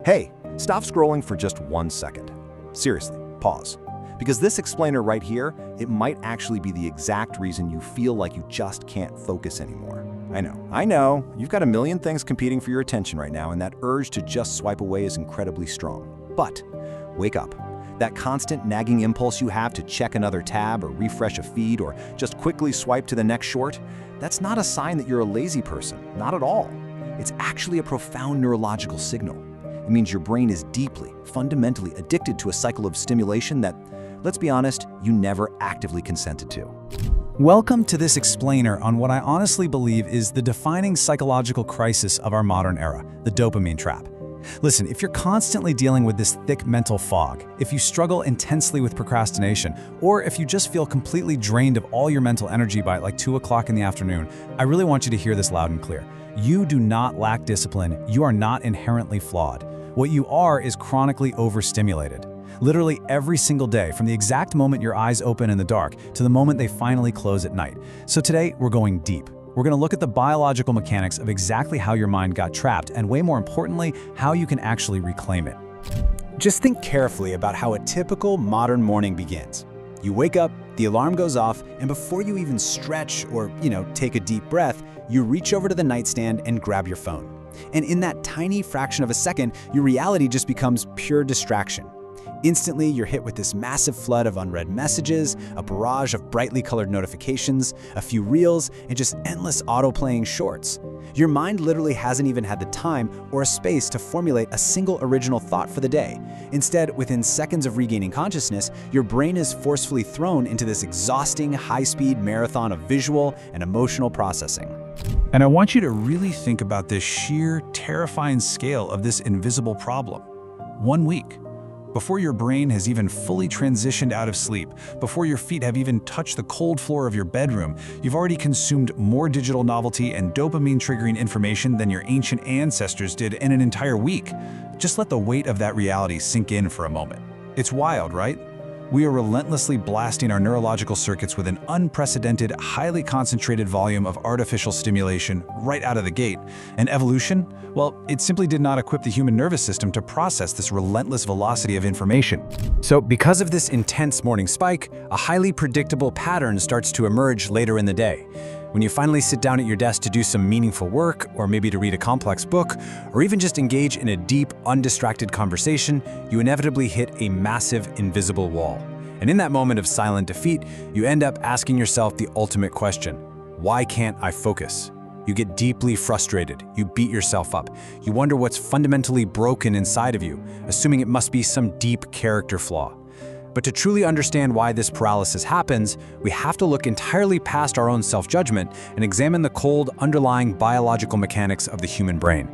Hey, stop scrolling for just 1 second. Seriously, pause. Because this explainer right here, it might actually be the exact reason you feel like you just can't focus anymore. I know, you've got a million things competing for your attention right now, and that urge to just swipe away is incredibly strong. But wake up. That constant nagging impulse you have to check another tab or refresh a feed or just quickly swipe to the next short, that's not a sign that you're a lazy person, not at all. It's actually a profound neurological signal. It means your brain is deeply, fundamentally addicted to a cycle of stimulation that, let's be honest, you never actively consented to. Welcome to this explainer on what I honestly believe is the defining psychological crisis of our modern era, the dopamine trap. Listen, if you're constantly dealing with this thick mental fog, if you struggle intensely with procrastination, or if you just feel completely drained of all your mental energy by like 2 o'clock in the afternoon, I really want you to hear this loud and clear. You do not lack discipline. You are not inherently flawed. What you are is chronically overstimulated. Literally every single day, from the exact moment your eyes open in the dark to the moment they finally close at night. So today, we're going deep. We're going to look at the biological mechanics of exactly how your mind got trapped, and way more importantly, how you can actually reclaim it. Just think carefully about how a typical modern morning begins. You wake up, the alarm goes off, and before you even stretch or, take a deep breath, you reach over to the nightstand and grab your phone. And in that tiny fraction of a second, your reality just becomes pure distraction. Instantly, you're hit with this massive flood of unread messages, a barrage of brightly colored notifications, a few reels, and just endless auto-playing shorts. Your mind literally hasn't even had the time or a space to formulate a single original thought for the day. Instead, within seconds of regaining consciousness, your brain is forcefully thrown into this exhausting, high-speed marathon of visual and emotional processing. And I want you to really think about this sheer, terrifying scale of this invisible problem. 1 week. Before your brain has even fully transitioned out of sleep, before your feet have even touched the cold floor of your bedroom, you've already consumed more digital novelty and dopamine-triggering information than your ancient ancestors did in an entire week. Just let the weight of that reality sink in for a moment. It's wild, right? We are relentlessly blasting our neurological circuits with an unprecedented, highly concentrated volume of artificial stimulation right out of the gate. And evolution? Well, it simply did not equip the human nervous system to process this relentless velocity of information. So because of this intense morning spike, a highly predictable pattern starts to emerge later in the day. When you finally sit down at your desk to do some meaningful work, or maybe to read a complex book, or even just engage in a deep, undistracted conversation, you inevitably hit a massive, invisible wall. And in that moment of silent defeat, you end up asking yourself the ultimate question: why can't I focus? You get deeply frustrated, you beat yourself up, you wonder what's fundamentally broken inside of you, assuming it must be some deep character flaw. But to truly understand why this paralysis happens, we have to look entirely past our own self-judgment and examine the cold, underlying biological mechanics of the human brain.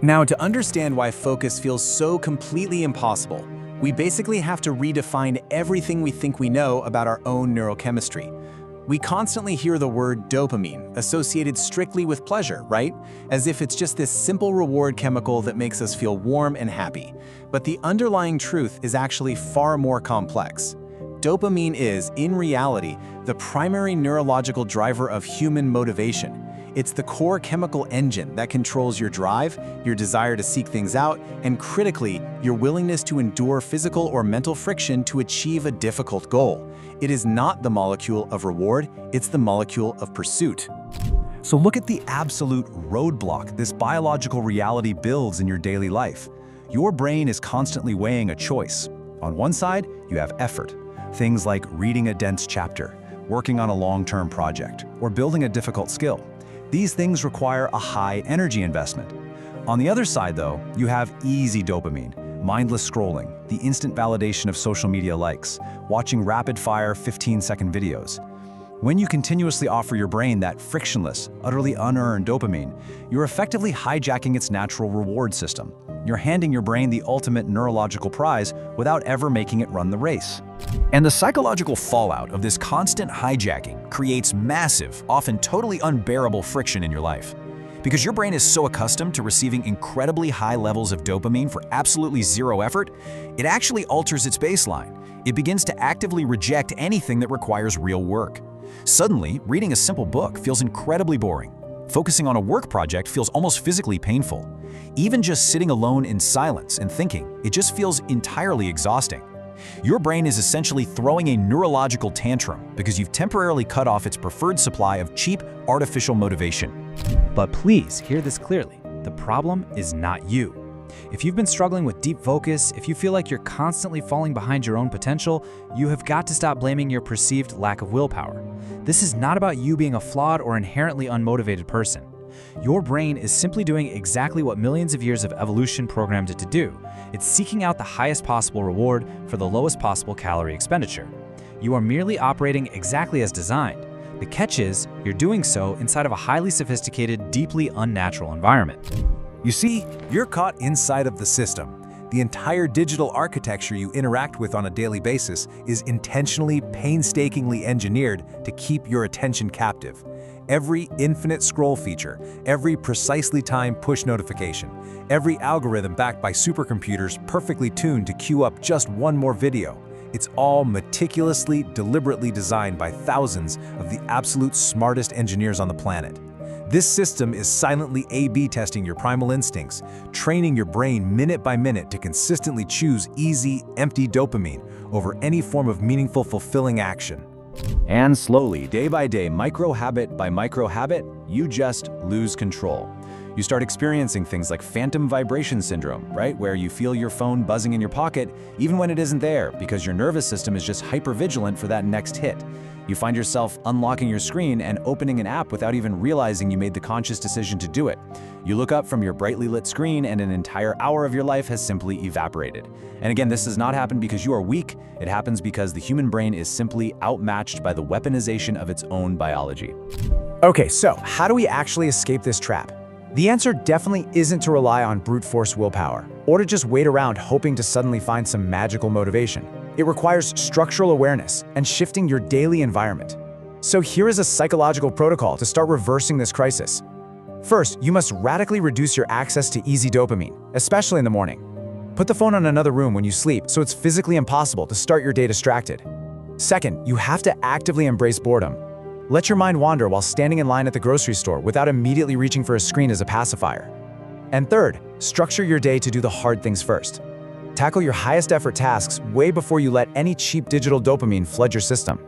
Now, to understand why focus feels so completely impossible, we basically have to redefine everything we think we know about our own neurochemistry. We constantly hear the word dopamine associated strictly with pleasure, right? As if it's just this simple reward chemical that makes us feel warm and happy. But the underlying truth is actually far more complex. Dopamine is, in reality, the primary neurological driver of human motivation. It's the core chemical engine that controls your drive, your desire to seek things out, and critically, your willingness to endure physical or mental friction to achieve a difficult goal. It is not the molecule of reward, it's the molecule of pursuit. So look at the absolute roadblock this biological reality builds in your daily life. Your brain is constantly weighing a choice. On one side, you have effort. Things like reading a dense chapter, working on a long-term project, or building a difficult skill. These things require a high energy investment. On the other side, though, you have easy dopamine, mindless scrolling, the instant validation of social media likes, watching rapid-fire 15-second videos. When you continuously offer your brain that frictionless, utterly unearned dopamine, you're effectively hijacking its natural reward system. You're handing your brain the ultimate neurological prize without ever making it run the race. And the psychological fallout of this constant hijacking creates massive, often totally unbearable friction in your life. Because your brain is so accustomed to receiving incredibly high levels of dopamine for absolutely zero effort, it actually alters its baseline. It begins to actively reject anything that requires real work. Suddenly, reading a simple book feels incredibly boring. Focusing on a work project feels almost physically painful. Even just sitting alone in silence and thinking, it just feels entirely exhausting. Your brain is essentially throwing a neurological tantrum because you've temporarily cut off its preferred supply of cheap, artificial motivation. But please hear this clearly. The problem is not you. If you've been struggling with deep focus, if you feel like you're constantly falling behind your own potential, you have got to stop blaming your perceived lack of willpower. This is not about you being a flawed or inherently unmotivated person. Your brain is simply doing exactly what millions of years of evolution programmed it to do. It's seeking out the highest possible reward for the lowest possible calorie expenditure. You are merely operating exactly as designed. The catch is, you're doing so inside of a highly sophisticated, deeply unnatural environment. You see, you're caught inside of the system. The entire digital architecture you interact with on a daily basis is intentionally, painstakingly engineered to keep your attention captive. Every infinite scroll feature, every precisely timed push notification, every algorithm backed by supercomputers perfectly tuned to queue up just one more video. It's all meticulously, deliberately designed by thousands of the absolute smartest engineers on the planet. This system is silently A/B testing your primal instincts, training your brain minute by minute to consistently choose easy, empty dopamine over any form of meaningful, fulfilling action. And slowly, day by day, micro-habit by micro-habit, you just lose control. You start experiencing things like phantom vibration syndrome, right? Where you feel your phone buzzing in your pocket even when it isn't there because your nervous system is just hyper-vigilant for that next hit. You find yourself unlocking your screen and opening an app without even realizing you made the conscious decision to do it. You look up from your brightly lit screen and an entire hour of your life has simply evaporated. And again, this does not happen because you are weak. It happens because the human brain is simply outmatched by the weaponization of its own biology. Okay, so how do we actually escape this trap? The answer definitely isn't to rely on brute force willpower, or to just wait around hoping to suddenly find some magical motivation. It requires structural awareness and shifting your daily environment. So here is a psychological protocol to start reversing this crisis. First, you must radically reduce your access to easy dopamine, especially in the morning. Put the phone in another room when you sleep so it's physically impossible to start your day distracted. Second, you have to actively embrace boredom. Let your mind wander while standing in line at the grocery store without immediately reaching for a screen as a pacifier. And third, structure your day to do the hard things first. Tackle your highest effort tasks way before you let any cheap digital dopamine flood your system.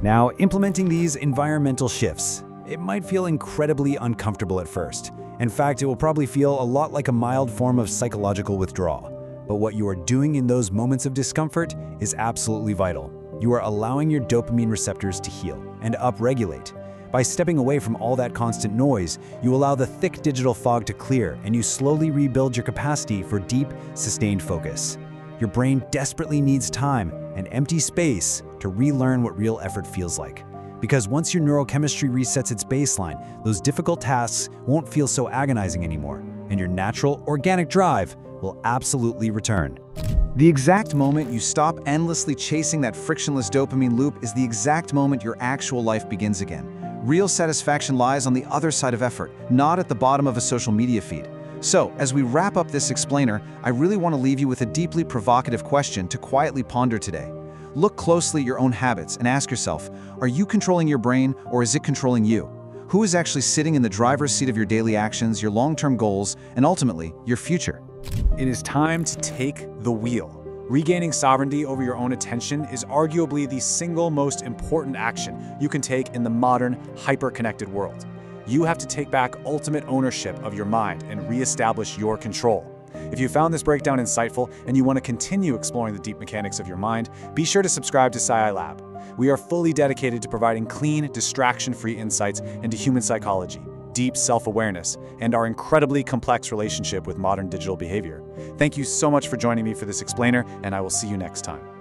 Now, implementing these environmental shifts, it might feel incredibly uncomfortable at first. In fact, it will probably feel a lot like a mild form of psychological withdrawal. But what you are doing in those moments of discomfort is absolutely vital. You are allowing your dopamine receptors to heal and upregulate. By stepping away from all that constant noise, you allow the thick digital fog to clear and you slowly rebuild your capacity for deep, sustained focus. Your brain desperately needs time and empty space to relearn what real effort feels like. Because once your neurochemistry resets its baseline, those difficult tasks won't feel so agonizing anymore, and your natural, organic drive will absolutely return. The exact moment you stop endlessly chasing that frictionless dopamine loop is the exact moment your actual life begins again. Real satisfaction lies on the other side of effort, not at the bottom of a social media feed. So, as we wrap up this explainer, I really want to leave you with a deeply provocative question to quietly ponder today. Look closely at your own habits and ask yourself, are you controlling your brain or is it controlling you? Who is actually sitting in the driver's seat of your daily actions, your long-term goals, and ultimately, your future? It is time to take the wheel. Regaining sovereignty over your own attention is arguably the single most important action you can take in the modern, hyper-connected world. You have to take back ultimate ownership of your mind and reestablish your control. If you found this breakdown insightful and you want to continue exploring the deep mechanics of your mind, be sure to subscribe to PsyAI Lab. We are fully dedicated to providing clean, distraction-free insights into human psychology, deep self-awareness, and our incredibly complex relationship with modern digital behavior. Thank you so much for joining me for this explainer, and I will see you next time.